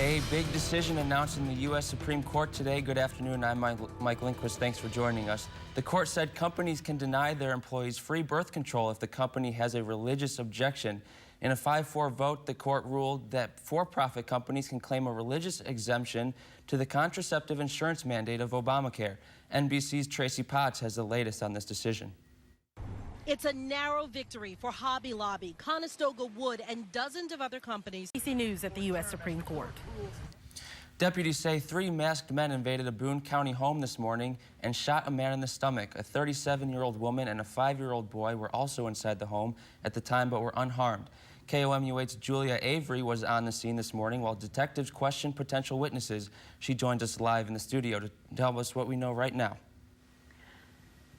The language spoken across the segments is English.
A big decision announced in the U.S. Supreme Court today. Good afternoon. I'm Mike Lindquist. Thanks for joining us. The court said companies can deny their employees free birth control if the company has a religious objection. In a 5-4 vote, the court ruled that for-profit companies can claim a religious exemption to the contraceptive insurance mandate of Obamacare. NBC's Tracy Potts has the latest on this decision. It's a narrow victory for Hobby Lobby, Conestoga Wood, and dozens of other companies. ABC News at the U.S. Supreme Court. Deputies say 3 masked men invaded a Boone County home this morning and shot a man in the stomach. A 37-year-old woman and a 5-year-old boy were also inside the home at the time but were unharmed. KOMU-8's Julia Avery was on the scene this morning while detectives questioned potential witnesses. She joins us live in the studio to tell us what we know right now.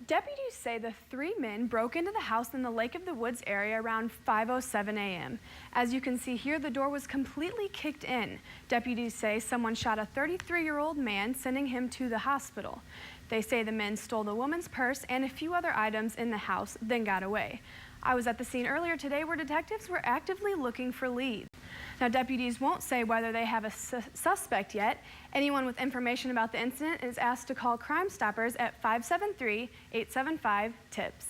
Deputies say the 3 men broke into the house in the Lake of the Woods area around 5:07 a.m. As you can see here, the door was completely kicked in. Deputies say someone shot a 33-year-old man, sending him to the hospital. They say the men stole the woman's purse and a few other items in the house, then got away. I was at the scene earlier today where detectives were actively looking for leads. Now, deputies won't say whether they have a suspect yet. Anyone with information about the incident is asked to call Crime Stoppers at 573-875-TIPS.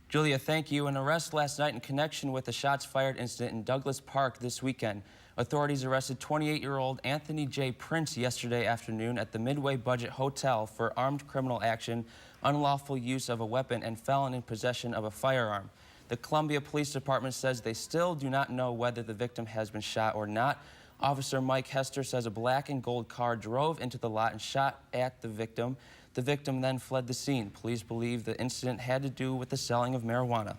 Julia, thank you. An arrest last night in connection with the shots fired incident in Douglas Park this weekend. Authorities arrested 28-year-old Anthony J. Prince yesterday afternoon at the Midway Budget Hotel for armed criminal action, unlawful use of a weapon, and felon in possession of a firearm. The Columbia Police Department says they still do not know whether the victim has been shot or not. Officer Mike Hester says a black and gold car drove into the lot and shot at the victim. The victim then fled the scene. Police believe the incident had to do with the selling of marijuana.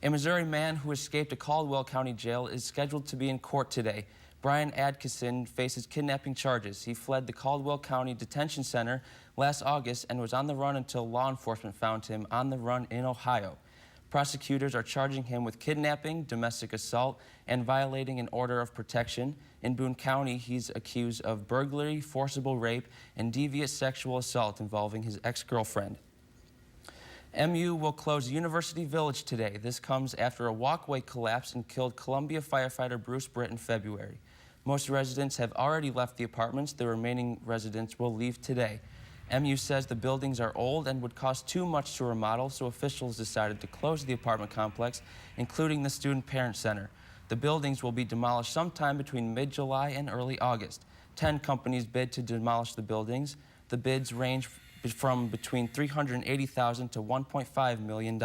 A Missouri man who escaped a Caldwell County jail is scheduled to be in court today. Brian Adkison faces kidnapping charges. He fled the Caldwell County Detention Center last August and was on the run until law enforcement found him on the run in Ohio. Prosecutors are charging him with kidnapping, domestic assault, and violating an order of protection. In Boone County, he's accused of burglary, forcible rape, and deviant sexual assault involving his ex-girlfriend. MU will close University Village today. This comes after a walkway collapsed and killed Columbia firefighter Bruce Britt in February. Most residents have already left the apartments. The remaining residents will leave today. MU says the buildings are old and would cost too much to remodel, so officials decided to close the apartment complex, including the Student Parent Center. The buildings will be demolished sometime between mid-July and early August. 10 companies bid to demolish the buildings. The bids range from between $380,000 to $1.5 million.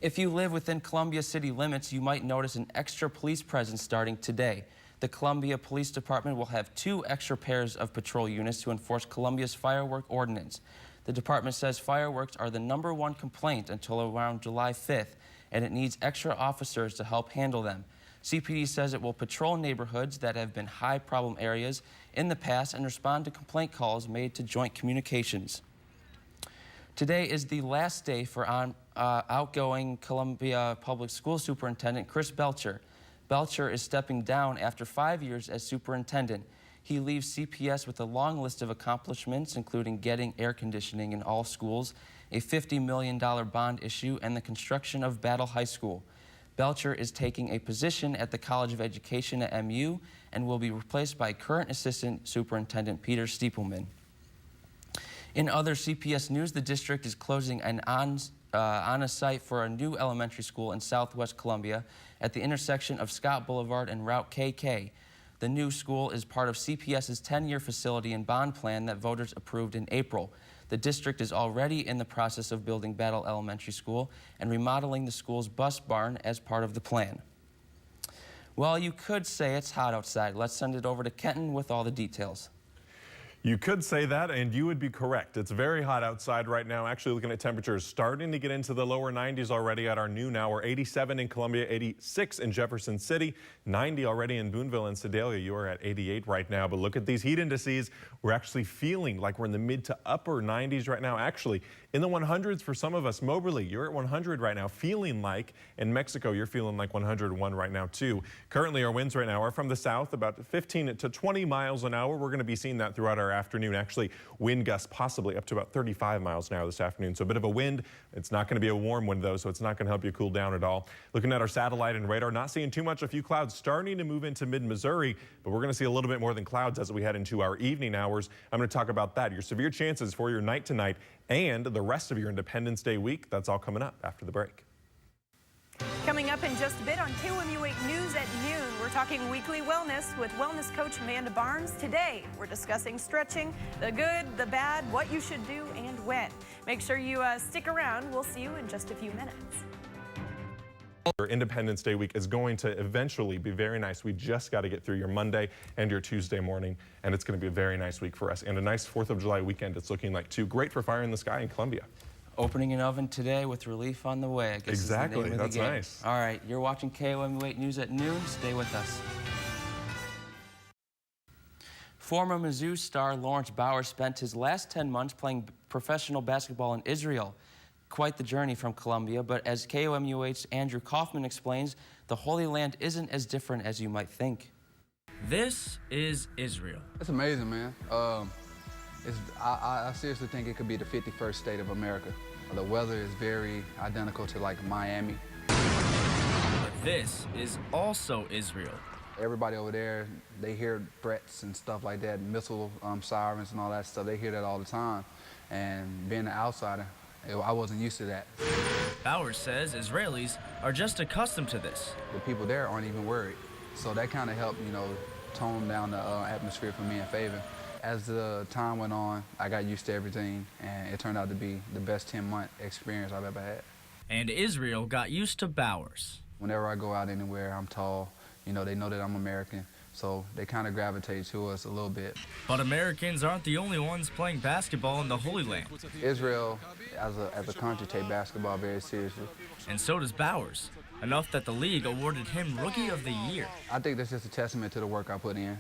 If you live within Columbia city limits, you might notice an extra police presence starting today. The Columbia Police Department will have 2 extra pairs of patrol units to enforce Columbia's firework ordinance. The department says fireworks are the #1 complaint until around July 5th, and it needs extra officers to help handle them. CPD says it will patrol neighborhoods that have been high problem areas in the past and respond to complaint calls made to Joint Communications. Today is the last day for outgoing Columbia Public School Superintendent Chris Belcher. Belcher is stepping down after 5 years as superintendent. He leaves CPS with a long list of accomplishments, including getting air conditioning in all schools, a $50 million bond issue, and the construction of Battle High School. Belcher is taking a position at the College of Education at MU and will be replaced by current Assistant Superintendent Peter Stiepelman. In other CPS news, the district is closing an on a site for a new elementary school in southwest Columbia at the intersection of Scott Boulevard and Route KK. The new school is part of CPS's 10-year facility and bond plan that voters approved in April. The district is already in the process of building Battle Elementary School and remodeling the school's bus barn as part of the plan. Well, you could say it's hot outside. Let's send it over to Kenton with all the details. You could say that, and you would be correct. It's very hot outside right now. Actually, looking at temperatures starting to get into the lower 90s already at our noon hour. 87 in Columbia, 86 in Jefferson City, 90 already in Boonville and Sedalia. You are at 88 right now. But look at these heat indices. We're actually feeling like we're in the mid to upper 90s right now. Actually, In the 100s for some of us. Moberly, you're at 100 right now, feeling like. In Mexico, you're feeling like 101 right now, too. Currently, our winds right now are from the south, about 15 to 20 miles an hour. We're going to be seeing that throughout our afternoon. Actually, wind gusts possibly up to about 35 miles an hour this afternoon. So a bit of a wind. It's not going to be a warm wind, though, so it's not going to help you cool down at all. Looking at our satellite and radar, not seeing too much. A few clouds starting to move into mid-Missouri, but we're going to see a little bit more than clouds as we head into our evening hours. I'm going to talk about that, your severe chances for your night tonight and the rest of your Independence Day week. That's all coming up after the break. Coming up in just a bit on KOMU-8 News at noon, we're talking weekly wellness with wellness coach Amanda Barnes. Today, we're discussing stretching, the good, the bad, what you should do, and when. Make sure you stick around. We'll see you in just a few minutes. Your Independence Day week is going to eventually be very nice. We just got to get through your Monday and your Tuesday morning, and it's going to be a very nice week for us and a nice 4th of July weekend. It's looking like, too. Great for Fire in the Sky in Columbia. Opening an oven today with relief on the way, I guess. Exactly. Is the name of That's the game. nice. All right, you're watching KOMU-8 News at noon. Stay with us. Former Mizzou star Lawrence Bowers spent his last 10 months playing professional basketball in Israel. Quite the journey from Columbia, but as KOMU-8's Andrew Kaufman explains, the Holy Land isn't as different as you might think. This is Israel. It's amazing, man. I seriously think it could be the 51st state of America. The weather is very identical to like Miami. But this is also Israel. Everybody over there, they hear threats and stuff like that, missile sirens and all that stuff. They hear that all the time. And being an outsider, I wasn't used to that. Bowers says Israelis are just accustomed to this. The people there aren't even worried. So that kind of helped, tone down the atmosphere for me in favor. As the time went on, I got used to everything, and it turned out to be the best 10-month experience I've ever had. And Israel got used to Bowers. Whenever I go out anywhere, I'm tall. They know that I'm American, so they kind of gravitate to us a little bit. But Americans aren't the only ones playing basketball in the Holy Land. Israel, as a country, take basketball very seriously. And so does Bowers, enough that the league awarded him Rookie of the Year. I think that's just a testament to the work I put in.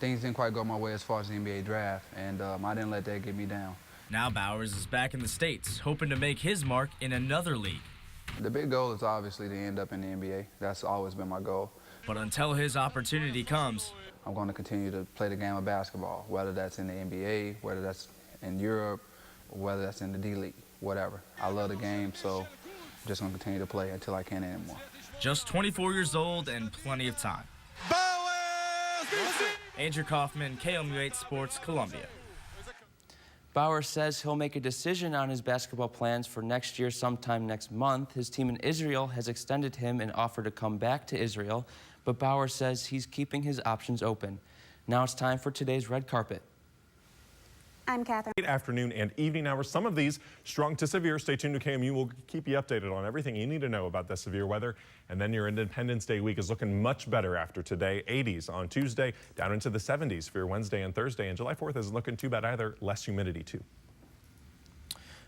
Things didn't quite go my way as far as the NBA draft, and I didn't let that get me down. Now Bowers is back in the States, hoping to make his mark in another league. The big goal is obviously to end up in the NBA. That's always been my goal. But until his opportunity comes, I'm going to continue to play the game of basketball, whether that's in the NBA, whether that's in Europe, or whether that's in the D-League, whatever. I love the game, so I'm just going to continue to play until I can't anymore. just 24 years old and plenty of time. Andrew Kaufman, KOMU-8 Sports, Columbia. Bowers says he'll make a decision on his basketball plans for next year sometime next month. His team in Israel has extended him an offer to come back to Israel, but Bowers says he's keeping his options open. Now it's time for today's red carpet. I'm Catherine. Afternoon and evening hours. Some of these strong to severe. Stay tuned to KMU. We'll keep you updated on everything you need to know about the severe weather. And then your Independence Day week is looking much better after today. 80s on Tuesday, down into the 70s for your Wednesday and Thursday. And July 4th isn't looking too bad either. Less humidity too.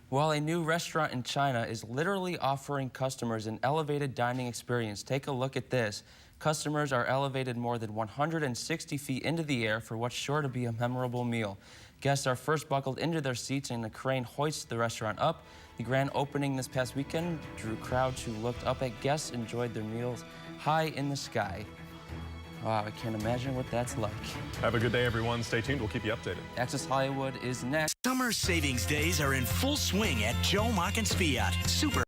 Well, a new restaurant in China is literally offering customers an elevated dining experience. Take a look at this. Customers are elevated more than 160 feet into the air for what's sure to be a memorable meal. Guests are first buckled into their seats and a crane hoists the restaurant up. The grand opening this past weekend drew crowds who looked up at guests, enjoyed their meals high in the sky. Wow, I can't imagine what that's like. Have a good day, everyone. Stay tuned. We'll keep you updated. Access Hollywood is next. Summer savings days are in full swing at Joe Mockins Fiat. Super